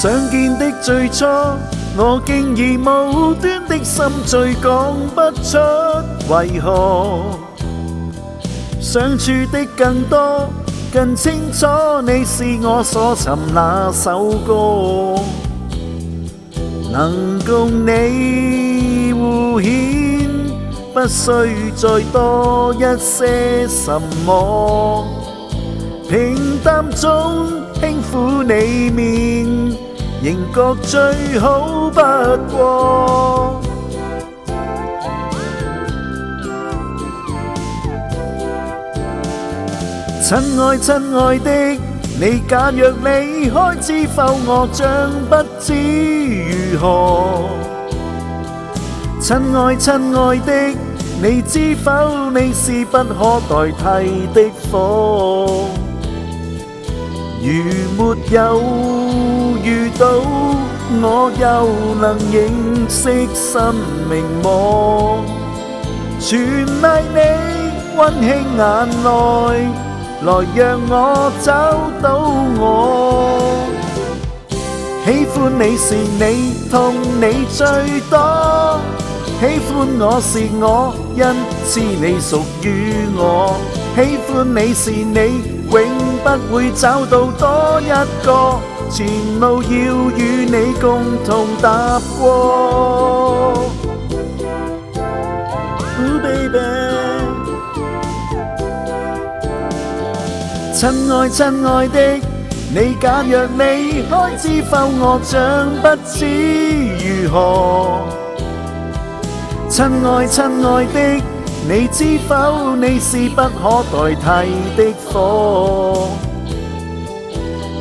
相見的最初，我竟以無端的心醉講不出為何。相處的更多，更清楚你是我所尋那首歌，能共你互獻，不需再多一些什麼。平淡中輕撫你面，仍覺最好不過。親愛的，你假若離開，知否我將不知如何。親愛的，你知否你是不可代替的火。如沒有遇到，我又能認識生命麼？全賴你溫馨眼內，來讓我找到我。喜歡你是你，痛你最多。喜歡我是我，因此你屬於我。喜歡你是你，永不會找到多一個，前路要與你共同踏過。Baby， 親愛的，你假若離開，知否我將不知如何。親愛的，你知否你是不可代替的火。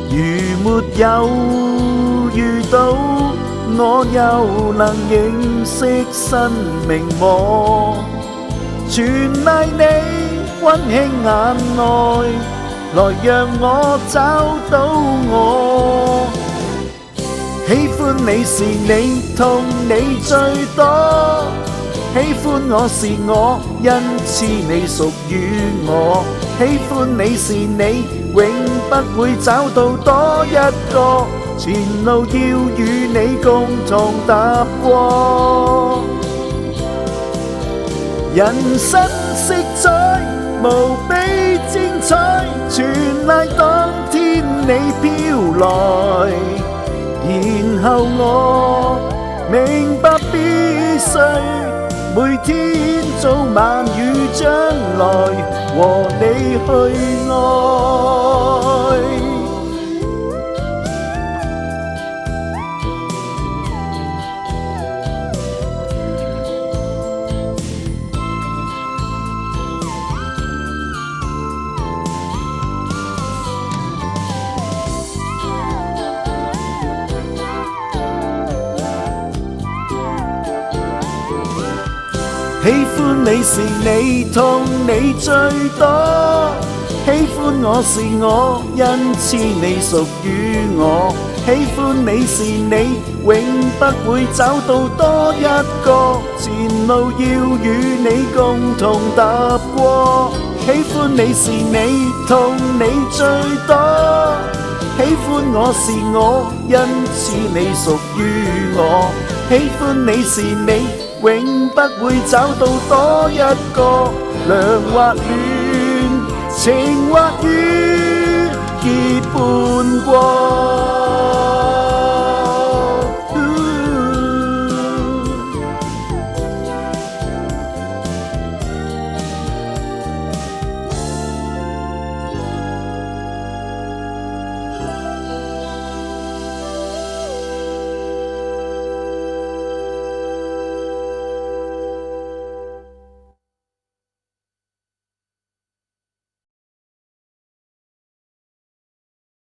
如沒有遇到，我又能認識生命麼？全賴你溫馨眼內，來讓我找到我。喜歡你是你，痛你最多。喜歡我是我，因此你屬於我。喜歡你是你，永不會找到多一個，前路要與你共同踏過。人生色彩無比精彩，全賴當天你飄來，然後我明白必須每天早晚與將來和你去愛。喜歡你是你，痛你最多。喜歡我是我，因此你屬於我。喜歡你是你，永不會找到多一個，前路要與你共同踏過。喜歡你是你，痛你最多。喜歡我是我，因此你屬於我。喜歡你是你，永不會找到多一個，涼或暖，情或雨，結伴過。